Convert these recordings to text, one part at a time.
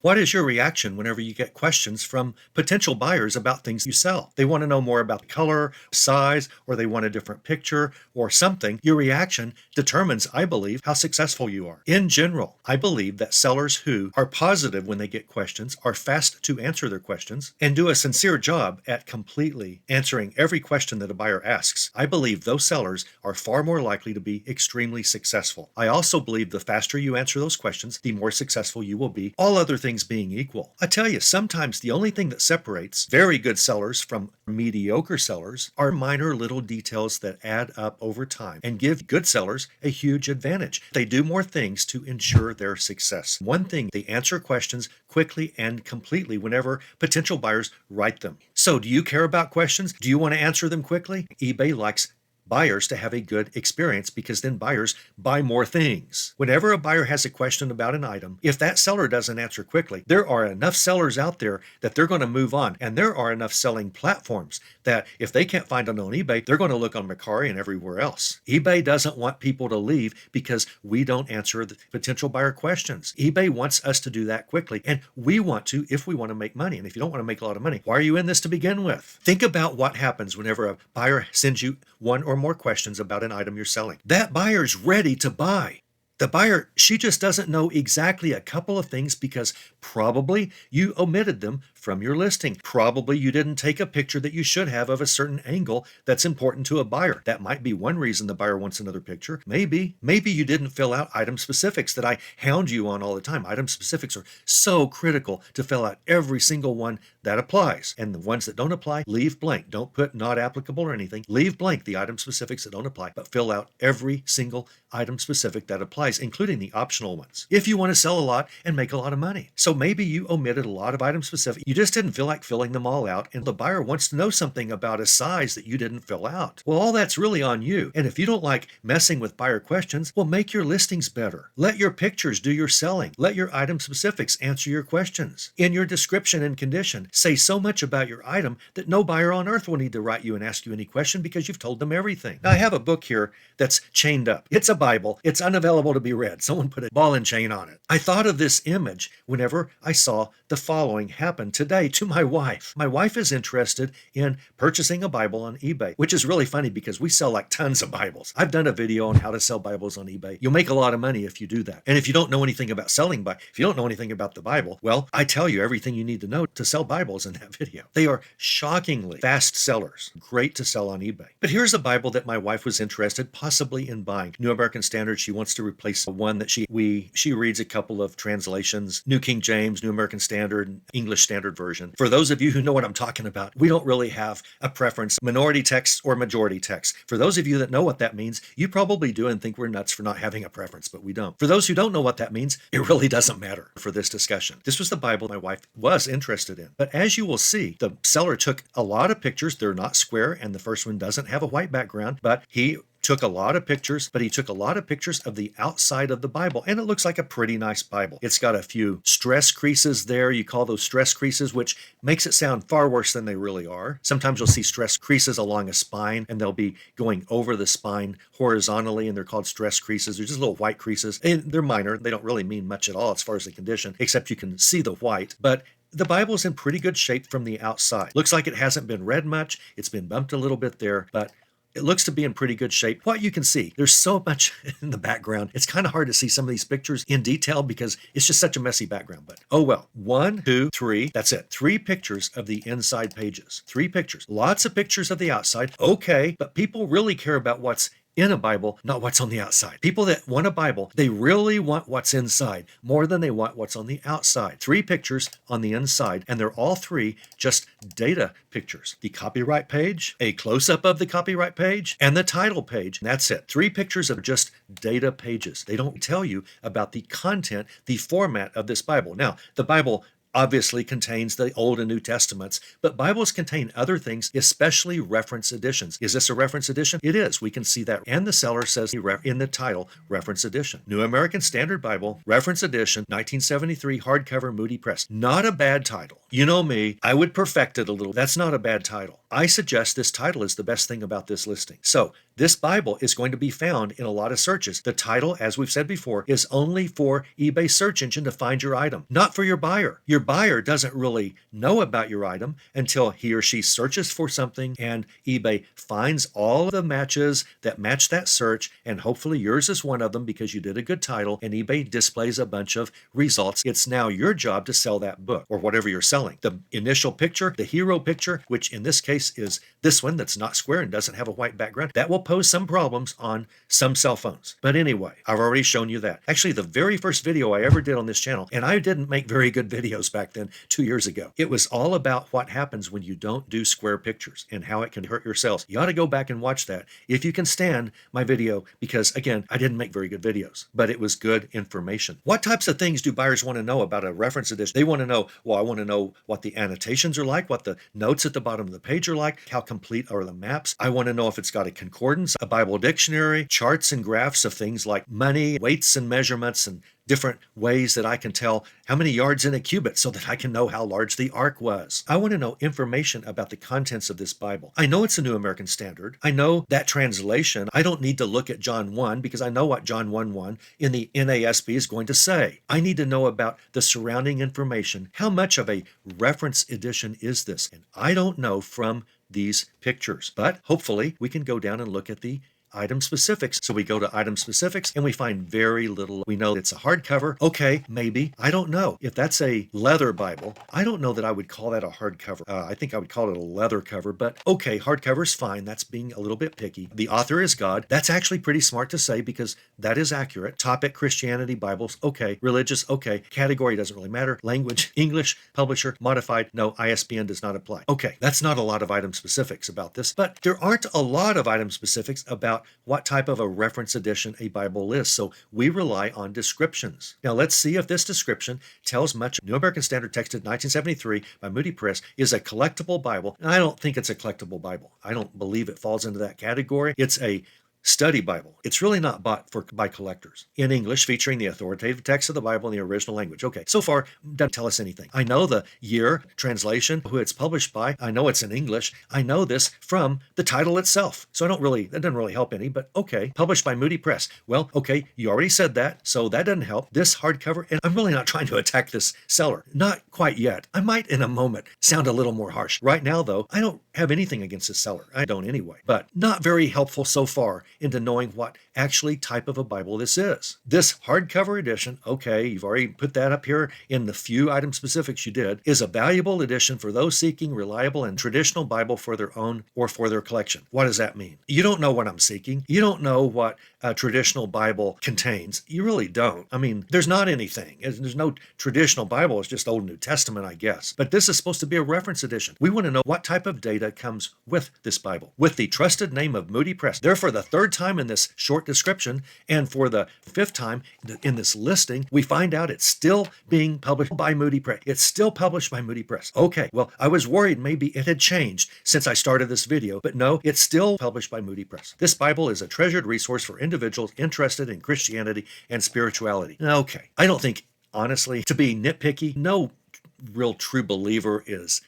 What is your reaction whenever you get questions from potential buyers about things you sell? They want to know more about the color, size, or they want a different picture or something. Your reaction determines, I believe, how successful you are. In general, I believe that sellers who are positive when they get questions, are fast to answer their questions, and do a sincere job at completely answering every question that a buyer asks, I believe those sellers are far more likely to be extremely successful. I also believe the faster you answer those questions, the more successful you will be, all other things being equal. I tell you, sometimes the only thing that separates very good sellers from mediocre sellers are minor little details that add up over time and give good sellers a huge advantage. They do more things to ensure their success. One thing, they answer questions quickly and completely whenever potential buyers write them. So do you care about questions? Do you want to answer them quickly? eBay likes buyers to have a good experience because then buyers buy more things. Whenever a buyer has a question about an item, if that seller doesn't answer quickly, there are enough sellers out there that they're going to move on. And there are enough selling platforms that if they can't find it on eBay, they're going to look on Mercari and everywhere else. eBay doesn't want people to leave because we don't answer the potential buyer questions. eBay wants us to do that quickly. And we want to if we want to make money. And if you don't want to make a lot of money, why are you in this to begin with? Think about what happens whenever a buyer sends you one or more questions about an item you're selling. That buyer's ready to buy. The buyer, she just doesn't know exactly a couple of things because probably you omitted them from your listing. Probably you didn't take a picture that you should have of a certain angle that's important to a buyer. That might be one reason the buyer wants another picture. Maybe you didn't fill out item specifics that I hound you on all the time. Item specifics are so critical to fill out every single one that applies. And the ones that don't apply, leave blank. Don't put not applicable or anything. Leave blank the item specifics that don't apply, but fill out every single item specific that applies, including the optional ones, if you want to sell a lot and make a lot of money. So maybe you omitted a lot of item specific. You just didn't feel like filling them all out, and the buyer wants to know something about a size that you didn't fill out. Well, all that's really on you. And if you don't like messing with buyer questions, well, make your listings better. Let your pictures do your selling. Let your item specifics answer your questions. In your description and condition, say so much about your item that no buyer on earth will need to write you and ask you any question because you've told them everything. Now, I have a book here that's chained up. It's a Bible. It's unavailable to be read. Someone put a ball and chain on it. I thought of this image whenever I saw the following happen today to my wife. My wife is interested in purchasing a Bible on eBay, which is really funny because we sell like tons of Bibles. I've done a video on how to sell Bibles on eBay. You'll make a lot of money if you do that. And if you don't know anything about selling, if you don't know anything about the Bible, well, I tell you everything you need to know to sell Bibles in that video. They are shockingly fast sellers. Great to sell on eBay. But here's a Bible that my wife was interested possibly in buying. New American Standard. She wants to replace one that she reads a couple of translations, New King James, New American Standard, English Standard Version. For those of you who know what I'm talking about, we don't really have a preference, minority text or majority text. For those of you that know what that means, you probably do and think we're nuts for not having a preference, but we don't. For those who don't know what that means, it really doesn't matter for this discussion. This was the Bible my wife was interested in. But as you will see, the seller took a lot of pictures. They're not square, and the first one doesn't have a white background, but he took a lot of pictures, of the outside of the Bible, and it looks like a pretty nice Bible. It's got a few stress creases there. You call those stress creases, which makes it sound far worse than they really are. Sometimes you'll see stress creases along a spine, and they'll be going over the spine horizontally, and they're called stress creases. They're just little white creases, and they're minor. They don't really mean much at all as far as the condition, except you can see the white. But the Bible's in pretty good shape from the outside. Looks like it hasn't been read much. It's been bumped a little bit there, but it looks to be in pretty good shape. What you can see, there's so much in the background. It's kind of hard to see some of these pictures in detail because it's just such a messy background. But oh well. 1, 2, 3. That's it. 3 pictures of the inside pages. 3 pictures. Lots of pictures of the outside. Okay, but people really care about what's in a Bible, not what's on the outside. People that want a Bible, they really want what's inside more than they want what's on the outside. 3 pictures on the inside, and they're all 3 just data pictures. The copyright page, a close-up of the copyright page, and the title page. That's it. 3 pictures of just data pages. They don't tell you about the content, the format of this Bible. Now, the Bible obviously contains the Old and New Testaments, but Bibles contain other things, especially reference editions. Is this a reference edition? It is. We can see that. And the seller says in the title, reference edition. New American Standard Bible, reference edition, 1973, hardcover, Moody Press. Not a bad title. You know me, I would perfect it a little. That's not a bad title. I suggest this title is the best thing about this listing. So this Bible is going to be found in a lot of searches. The title, as we've said before, is only for eBay search engine to find your item, not for your buyer. Your buyer doesn't really know about your item until he or she searches for something and eBay finds all of the matches that match that search, and hopefully yours is one of them because you did a good title, and eBay displays a bunch of results. It's now your job to sell that book or whatever you're selling. The initial picture, the hero picture, which in this case is this one that's not square and doesn't have a white background, that will pose some problems on some cell phones. But anyway, I've already shown you that. Actually, the very first video I ever did on this channel, and I didn't make very good videos back then 2 years ago, it was all about what happens when you don't do square pictures and how it can hurt your sales. You ought to go back and watch that if you can stand my video, because again, I didn't make very good videos, but it was good information. What types of things do buyers want to know about a reference edition? They want to know, well, I want to know what the annotations are like, what the notes at the bottom of the page are like, how complete are the maps. I want to know if it's got a concordance, a Bible dictionary, charts and graphs of things like money, weights and measurements, and different ways that I can tell how many yards in a cubit so that I can know how large the ark was. I want to know information about the contents of this Bible. I know it's a New American Standard. I know that translation. I don't need to look at John 1 because I know what John 1:1 in the NASB is going to say. I need to know about the surrounding information. How much of a reference edition is this? And I don't know from these pictures, but hopefully we can go down and look at the item specifics. So we go to item specifics and we find very little. We know it's a hardcover. Okay, maybe. I don't know. If that's a leather Bible, I don't know that I would call that a hardcover. I think I would call it a leather cover, but okay, hardcover's fine. That's being a little bit picky. The author is God. That's actually pretty smart to say because that is accurate. Topic, Christianity, Bibles. Okay. Religious. Okay. Category doesn't really matter. Language, English, publisher, modified. No, ISBN does not apply. Okay. That's not a lot of item specifics about this, but there aren't a lot of item specifics about what type of a reference edition a Bible is. So we rely on descriptions. Now let's see if this description tells much. New American Standard, texted 1973 by Moody Press, is a collectible Bible. And I don't think it's a collectible Bible. I don't believe it falls into that category. It's a study Bible. It's really not bought by collectors. In English, featuring the authoritative text of the Bible in the original language. Okay, so far, doesn't tell us anything. I know the year, translation, who it's published by. I know it's in English. I know this from the title itself. So that doesn't really help any, but okay. Published by Moody Press. Well, okay, you already said that, so that doesn't help. This hardcover, and I'm really not trying to attack this seller. Not quite yet. I might in a moment sound a little more harsh. Right now, though, I don't have anything against the seller. I don't anyway. But not very helpful so far into knowing what actually type of a Bible this is. This hardcover edition, okay, you've already put that up here in the few item specifics you did, is a valuable edition for those seeking reliable and traditional Bible for their own or for their collection. What does that mean? You don't know what I'm seeking. You don't know what a traditional Bible contains. You really don't. I mean, there's not anything. There's no traditional Bible. It's just Old and New Testament, I guess. But this is supposed to be a reference edition. We want to know what type of data comes with this Bible. With the trusted name of Moody Press. Therefore, the third time in this short description, and for the fifth time in this listing, we find out it's still being published by Moody Press. It's still published by Moody Press. Okay, well, I was worried maybe it had changed since I started this video, but no, it's still published by Moody Press. This Bible is a treasured resource for individuals interested in Christianity and spirituality. Okay, I don't think, honestly, to be nitpicky, no real true believer is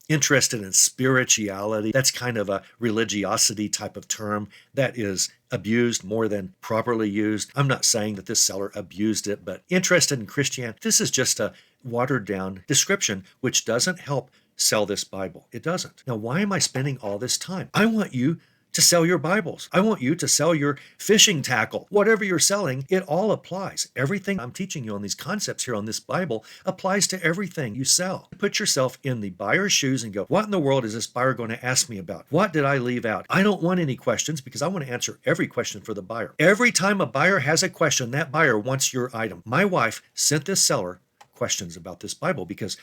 interested in spirituality. That's kind of a religiosity type of term that is abused more than properly used. I'm not saying that this seller abused it, but interested in Christianity, this is just a watered down description, which doesn't help sell this Bible. It doesn't. Now, why am I spending all this time? I want you to sell your Bibles. I want you to sell your fishing tackle. Whatever you're selling, it all applies. Everything I'm teaching you on these concepts here on this Bible applies to everything you sell. Put yourself in the buyer's shoes and go, what in the world is this buyer going to ask me about? What did I leave out? I don't want any questions because I want to answer every question for the buyer. Every time a buyer has a question, that buyer wants your item. My wife sent this seller questions about this Bible because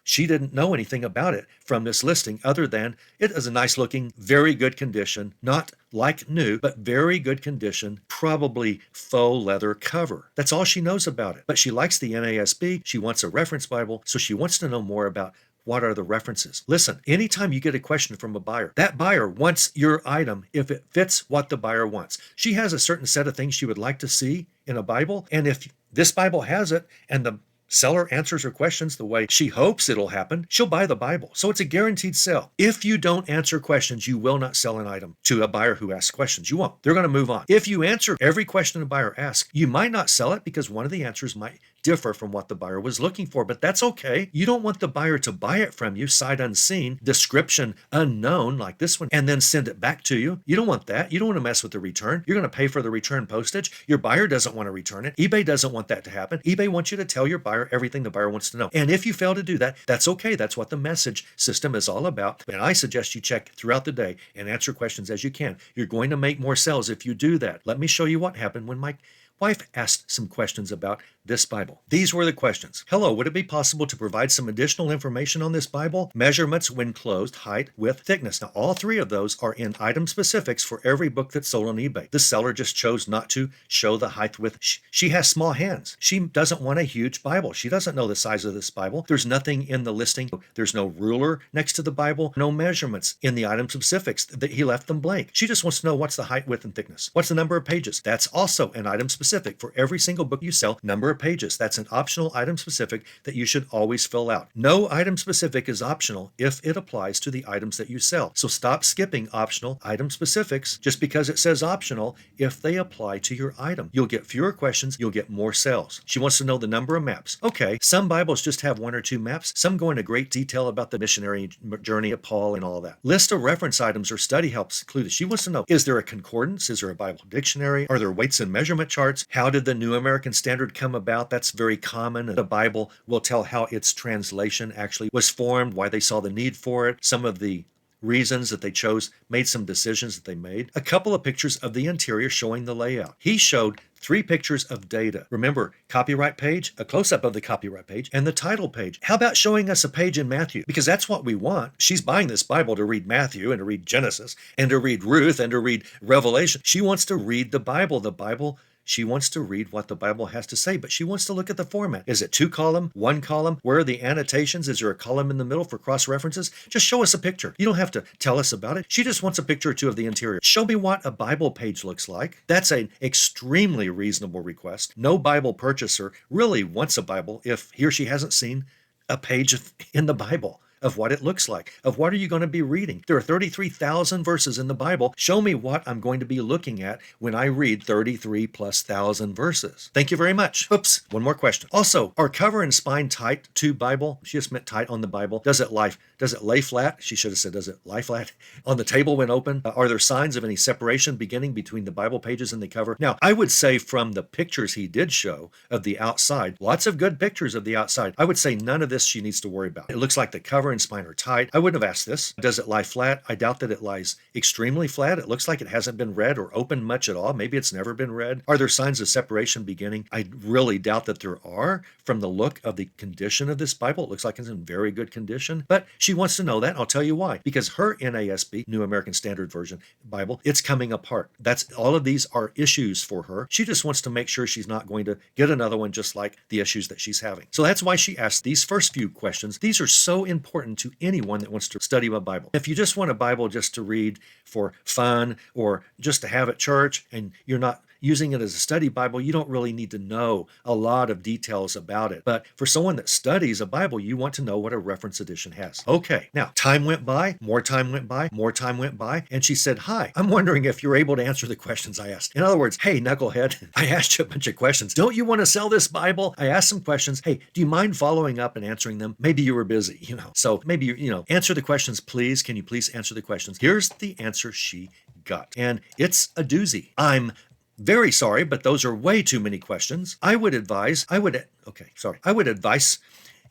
she didn't know anything about it from this listing other than it is a nice looking, very good condition, not like new, but very good condition, probably faux leather cover. That's all she knows about it. But she likes the NASB. She wants a reference Bible. So she wants to know more about what are the references. Listen, anytime you get a question from a buyer, that buyer wants your item if it fits what the buyer wants. She has a certain set of things she would like to see in a Bible. And if this Bible has it and the seller answers her questions the way she hopes it'll happen, she'll buy the Bible. So it's a guaranteed sell. If you don't answer questions, you will not sell an item to a buyer who asks questions. You won't. They're going to move on. If you answer every question a buyer asks, you might not sell it because one of the answers might differ from what the buyer was looking for, but that's okay. You don't want the buyer to buy it from you, sight unseen, description unknown, like this one, and then send it back to you. You don't want that. You don't want to mess with the return. You're going to pay for the return postage. Your buyer doesn't want to return it. eBay doesn't want that to happen. eBay wants you to tell your buyer everything the buyer wants to know. And if you fail to do that, that's okay. That's what the message system is all about. And I suggest you check throughout the day and answer questions as you can. You're going to make more sales if you do that. Let me show you what happened when my wife asked some questions about this Bible. These were the questions. Hello, would it be possible to provide some additional information on this Bible? Measurements when closed, height, width, thickness. Now, all three of those are in item specifics for every book that's sold on eBay. The seller just chose not to show the height, width. She has small hands. She doesn't want a huge Bible. She doesn't know the size of this Bible. There's nothing in the listing. There's no ruler next to the Bible, no measurements in the item specifics. That he left them blank. She just wants to know what's the height, width, and thickness. What's the number of pages? That's also an item specific for every single book you sell. Number of pages. That's an optional item specific that you should always fill out. No item specific is optional if it applies to the items that you sell. So stop skipping optional item specifics just because it says optional if they apply to your item. You'll get fewer questions, you'll get more sales. She wants to know the number of maps. Okay, some Bibles just have 1 or 2 maps. Some go into great detail about the missionary journey of Paul and all that. List of reference items or study helps included. She wants to know, is there a concordance? Is there a Bible dictionary? Are there weights and measurement charts? How did the New American Standard come about? That's very common. The Bible will tell how its translation actually was formed, why they saw the need for it, some of the reasons that they chose, made some decisions that they made. A couple of pictures of the interior showing the layout. He showed 3 pictures of data. Remember, copyright page, a close-up of the copyright page, and the title page. How about showing us a page in Matthew? Because that's what we want. She's buying this Bible to read Matthew and to read Genesis and to read Ruth and to read Revelation. She wants to read the Bible. She wants to read what the Bible has to say, but she wants to look at the format. Is it 2 column, 1 column? Where are the annotations? Is there a column in the middle for cross references? Just show us a picture. You don't have to tell us about it. She just wants a picture or 2 of the interior. Show me what a Bible page looks like. That's an extremely reasonable request. No Bible purchaser really wants a Bible if he or she hasn't seen a page in the Bible of what it looks like, of what are you going to be reading. There are 33,000 verses in the Bible. Show me what I'm going to be looking at when I read 33,000+ verses. Thank you very much. Oops, one more question. Also, are cover and spine tight to Bible? She just meant tight on the Bible. Does it lay flat? She should have said, does it lie flat on the table when open? Are there signs of any separation beginning between the Bible pages and the cover? Now, I would say from the pictures he did show of the outside, lots of good pictures of the outside, I would say none of this she needs to worry about. It looks like the cover and spine are tight. I wouldn't have asked this. Does it lie flat? I doubt that it lies extremely flat. It looks like it hasn't been read or opened much at all. Maybe it's never been read. Are there signs of separation beginning? I really doubt that there are. From the look of the condition of this Bible, it looks like it's in very good condition. But she wants to know that. I'll tell you why. Because her NASB, New American Standard Version Bible, it's coming apart. That's all of these are issues for her. She just wants to make sure she's not going to get another one just like the issues that she's having. So that's why she asked these first few questions. These are so important to anyone that wants to study a Bible. If you just want a Bible just to read for fun or just to have at church and you're not using it as a study Bible, you don't really need to know a lot of details about it. But for someone that studies a Bible, you want to know what a reference edition has. Okay, now time went by, more time went by, more time went by, and she said, hi, I'm wondering if you're able to answer the questions I asked. In other words, hey, knucklehead, I asked you a bunch of questions. Don't you want to sell this Bible? I asked some questions. Hey, do you mind following up and answering them? Maybe you were busy, So maybe, answer the questions, please. Can you please answer the questions? Here's the answer she got. And it's a doozy. I'm very sorry, but those are way too many questions. I would advise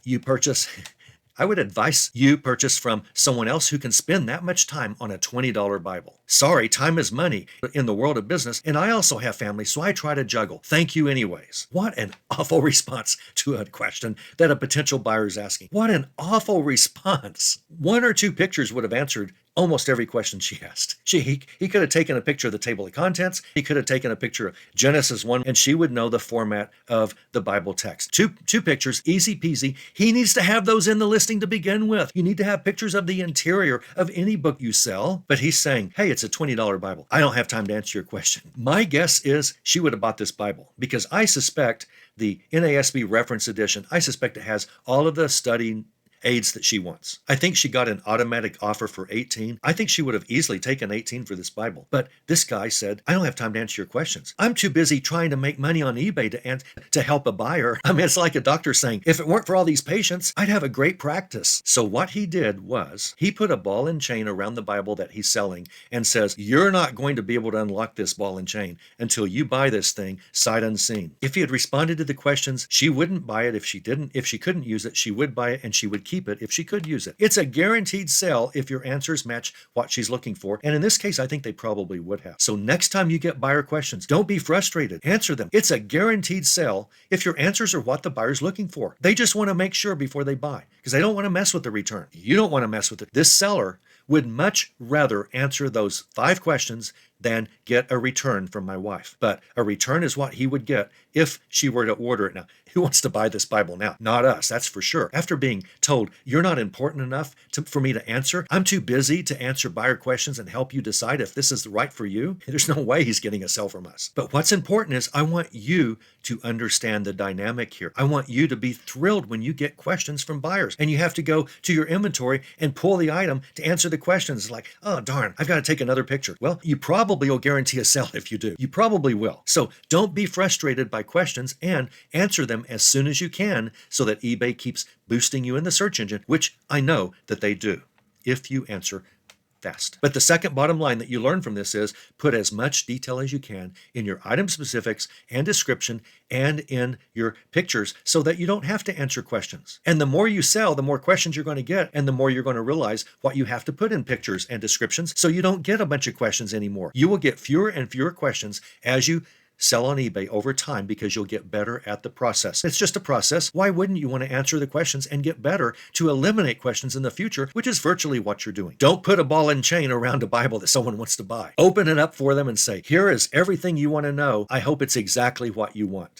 you purchase from someone else who can spend that much time on a $20 Bible. Sorry, time is money in the world of business, and I also have family, so I try to juggle. Thank you anyways. What an awful response to a question that a potential buyer is asking. What an awful response. 1 or 2 pictures would have answered almost every question she asked. He could have taken a picture of the table of contents. He could have taken a picture of Genesis 1, and she would know the format of the Bible text. Two pictures, easy peasy. He needs to have those in the listing to begin with. You need to have pictures of the interior of any book you sell. But he's saying, hey, it's a $20 Bible. I don't have time to answer your question. My guess is she would have bought this Bible because I suspect the NASB reference edition. I suspect it has all of the study aids that she wants. I think she got an automatic offer for 18. I think she would have easily taken 18 for this Bible. But this guy said, I don't have time to answer your questions. I'm too busy trying to make money on eBay to help a buyer. I mean, it's like a doctor saying, if it weren't for all these patients, I'd have a great practice. So what he did was he put a ball and chain around the Bible that he's selling and says, you're not going to be able to unlock this ball and chain until you buy this thing sight unseen. If he had responded to the questions, she wouldn't buy it. If she couldn't use it, she would buy it and she would keep it if she could use it. It's a guaranteed sell if your answers match what she's looking for. And in this case, I think they probably would have. So next time you get buyer questions, don't be frustrated. Answer them. It's a guaranteed sell if your answers are what the buyer's looking for. They just want to make sure before they buy because they don't want to mess with the return. You don't want to mess with it. This seller would much rather answer those 5 questions than get a return from my wife. But a return is what he would get if she were to order it now. Who wants to buy this Bible now? Not us, that's for sure. After being told, you're not important enough for me to answer, I'm too busy to answer buyer questions and help you decide if this is right for you, there's no way he's getting a sell from us. But what's important is I want you to understand the dynamic here. I want you to be thrilled when you get questions from buyers and you have to go to your inventory and pull the item to answer the questions like, oh darn, I've got to take another picture. Well, you probably will guarantee a sell if you do. You probably will. So don't be frustrated by questions and answer them as soon as you can so that eBay keeps boosting you in the search engine, which I know that they do if you answer fast. But the second bottom line that you learn from this is put as much detail as you can in your item specifics and description and in your pictures so that you don't have to answer questions. And the more you sell, the more questions you're going to get and the more you're going to realize what you have to put in pictures and descriptions so you don't get a bunch of questions anymore. You will get fewer and fewer questions as you sell on eBay over time because you'll get better at the process. It's just a process. Why wouldn't you want to answer the questions and get better to eliminate questions in the future, which is virtually what you're doing. Don't put a ball and chain around a Bible that someone wants to buy. Open it up for them and say, here is everything you want to know. I hope it's exactly what you want.